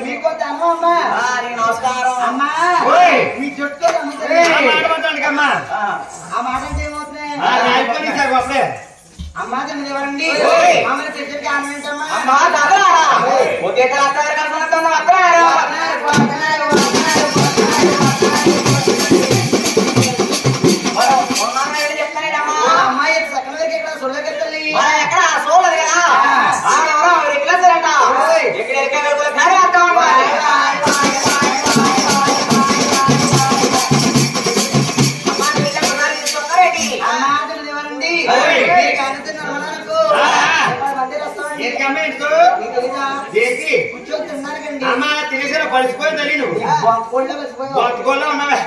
మీకు ధనం అమ్మా. నమస్కారం అమ్మా మీ చుట్టూ ఆ మాట అంటే ఏమవుతుంది అమ్మా తిన్నది ఎవరండి మామూలు ప్రజలకి ఆనందించమ్మా. అమ్మా ఒకే అమ్మాయి సకల దగ్గర ఇక్కడ సుళ్ళకెత్తాలి ఎక్కడ చూడలేదు కదా తెలిసిన పడిచిపోయి తెలియదు ఉన్నావా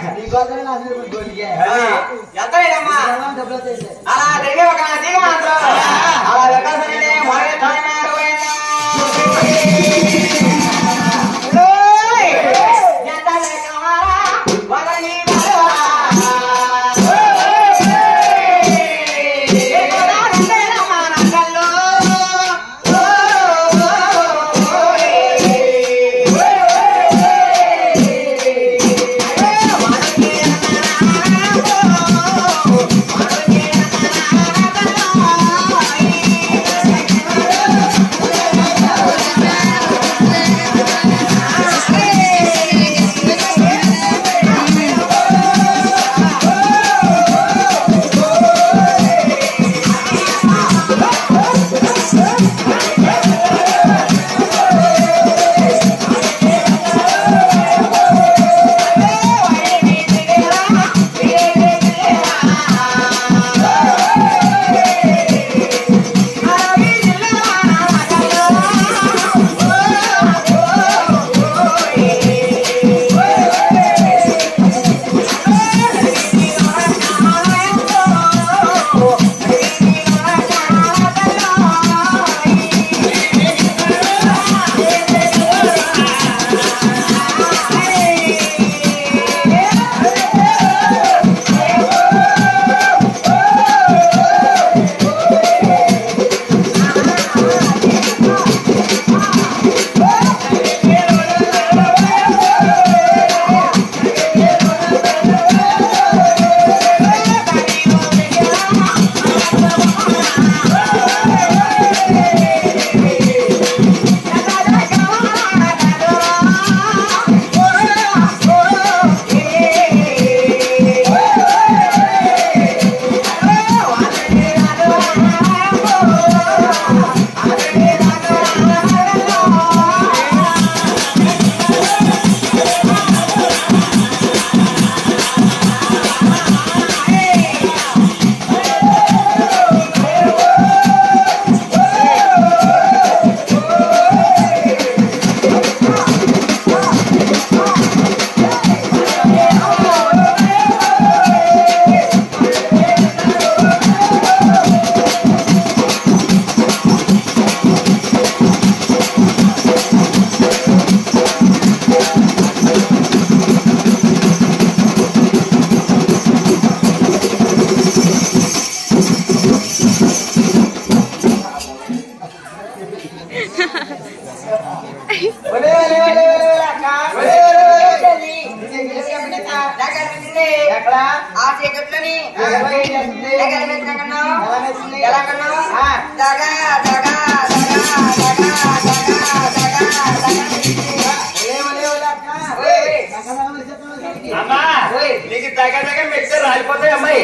నీకు దగ్గర దగ్గర మిక్సర్ రాలిపోతాయి అమ్మాయి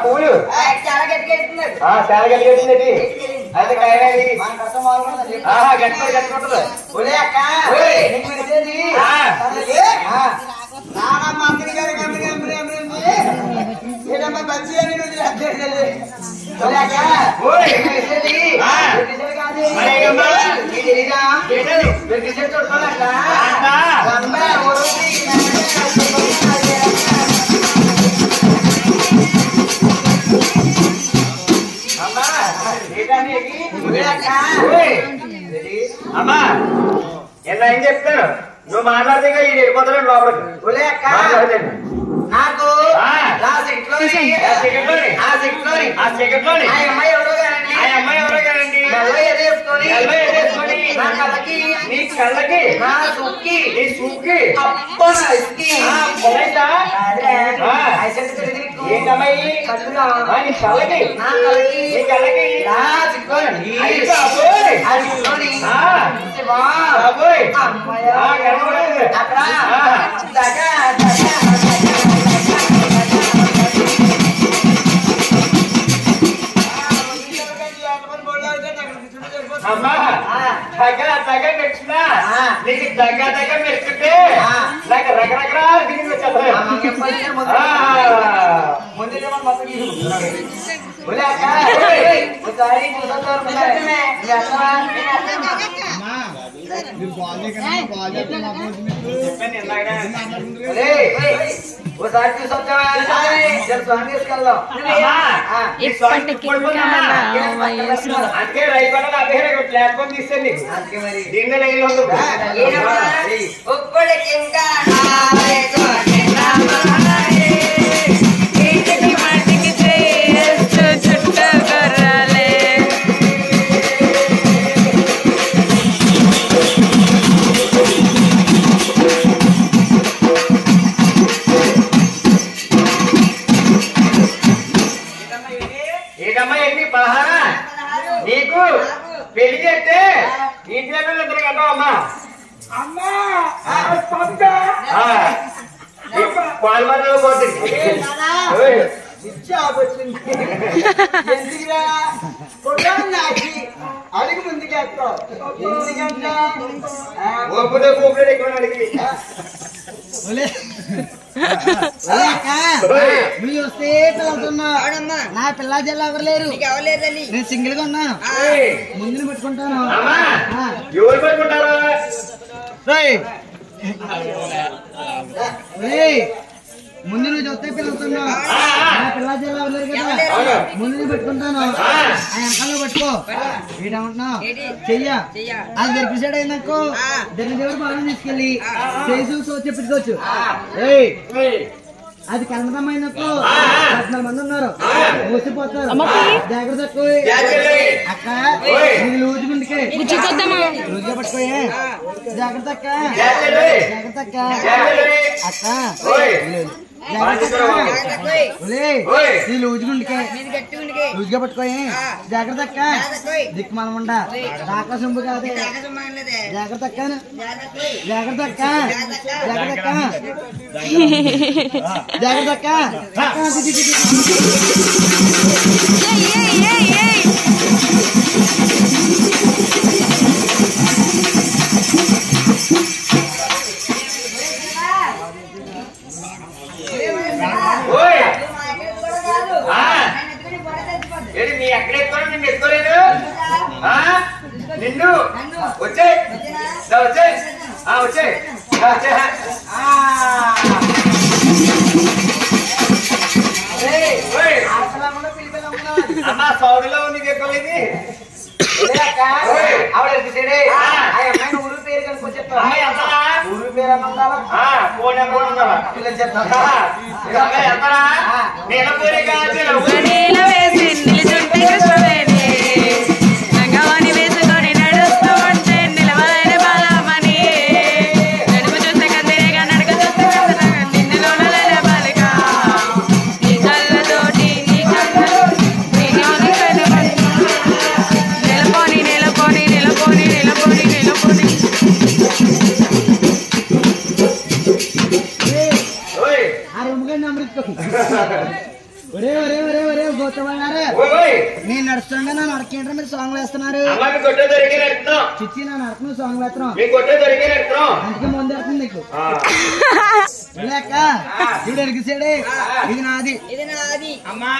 పూలు చాలా గట్టిగెట్టింది అయితే గట్టి గట్టుకుంటుంది అమ్మా ఎలా ఏం చెప్తాను నువ్వు మాట్లాడితే ఈ వెళ్ళిపోతాడు లోపలికి ఒలే అక్క మాట్లాడదండి నాకు ఆ. నా సెక్ట్లోని ఆ సెకండ్లోని ఆ సెక్ట్లోని ఆ సెకండ్లోని ఆ అమ్మాయి ఎవరో గారండి ఆ అమ్మాయి ఎవరో కదండి మెల్ల ఎదేసుకొని మెల్ల ఎదేసుకొని నా కళ్ళకి నీ కళ్ళకి నా సుక్కి నీ సూప్కి అప్ప నా ఇస్కి పొలైతా అదే ఆ. ఐసెంట్ తిరిగి ఏంటమ్మాయి కళ్ళుగా నీ కళ్ళకి నా కళ్ళకి నీ కళ్ళకి నా సిక్కోనండి అయ్యి బాబోయ్. ఆ సిక్కోని ఆ. శివా బాబోయ్. అమ్మయ్య ఆ, కనబడలేదు. అక్కడ ఆ. దగా అమ్మా దగ్గర మెచ్చునా ఆ. నీకు దగ్గర మెచ్చుకుంటే ఆ. నాకు రకరకాల ఫీలింగ్ వచ్చేస్తాయి ముందు మొత్తం ఒలే అక్క ఓయ్. ఒకసారి చూసొద్దాం ఒకసారి చూసొచ్చావా స్వామి తీసుకెళ్దాం ఇప్పటికి అందుకే రైతుల నా పేరు ప్లాట్ఫామ్ తీస్తాను నీకు అందుకే మరి దీన్ని లైన్ ఉండదు ఒక్కడికింకా ఇంటికి మట్టికి చేస్తూ చుట్టూ గొర్రాలే ఏదమ్మా ఎన్ని పదహారా నీకు పెళ్లి చేస్తే ఇంటి దగ్గర ఇద్దరు కట్టావమ్మా పాల్మర్లో పోతుంది అడుగు ముందుకేస్తావు ఎందుకంటే ఒప్పుడే పోపుడే ఎక్కువ అడిగి నువ్వు వస్తే వెళ్తున్నా నా పిల్ల జిల్లా ఎవరు లేరు నేను సింగిల్ గా ఉన్నాను ముందుని పెట్టుకుంటాను అమ్మా ఎవరు పట్టుకుంటారా ముందు నువ్వు చూస్తే పిలుస్తున్నావు నా పిల్ల జిల్లా ఎవరు లేరు కదా అవును. ముందు పెట్టుకుంటాను ఆ వెనకాల పట్టుకో ఏమంటున్నావు చెయ్య అది వెరిపిసైడ్ అయినాకో దాని దేవుడు బాగా తీసుకెళ్ళి చేసి చూసి చెప్పుకోవచ్చు అది కన్నడమైనకు 14 మంది ఉన్నారు మూసిపోతారు జాగ్రత్త అక్క ఇది లూజు ముందుకే లూజుగా పట్టుకోయే జాగ్రత్త అక్క జాగ్రత్త అక్క అక్క ఇది లూజు గుండికే లూజుగా పట్టుకోయే జాగ్రత్త అక్క దిక్కు మనముండ దాకా సొంపు కాదే జాగ్రత్త అక్క జాగ్రత్త అక్క జాగ్రత్త అక్క జాగ్రత్త అక్క నీ ఎక్కడ ఎత్తుకోవడం నిన్ను ఎత్తుకోలేదు నిన్ను వచ్చే వచ్చే వచ్చే అమ్మా సౌడిలో నీకు ఎక్కలేదు ఊరు పేరు కనుకొచ్చేస్తా అమ్మాయి ఎంతరా ఊరు పేరు అన్నా ఫోన్ నెంబర్ ఉందా ఎంతరా నేను పోయి కాదు నీల వేసి నిలుచుంటే కృష్ణవేణి రంగవాణి వేసుకొని నడుస్తూ ఉంటే నిలవని బలమని నడుపు చూస్తే కందిరేగా నడక చూస్తే కందరగా నిన్నులోన లేని బాలిక నీ కళ్ళతోటి నీ కళ్ళతోటి నీలోని కనుమని నిలపోని నిలపోని నిలపోని నిలపోని నిలపోని ఆ రూమ్ గండి అమృత ఒరే ఒరే ఒరే ఒరే గోతమన్నారే నేను నడుస్తుండగా నా నడకేంటారు మీరు సాంగ్ వేస్తున్నారు అమ్మాయి కొట్టే దొరికిన ఎత్తున్నాం చిచ్చి నా నడకను సాంగ్ వేస్తున్నాం మీ కొట్టే దొరికిన ఎత్తున్నాం అందుకే ముందు వెళ్తుంది నీకు లేక ఇది ఎరిగిసాడే ఇది నాది అమ్మా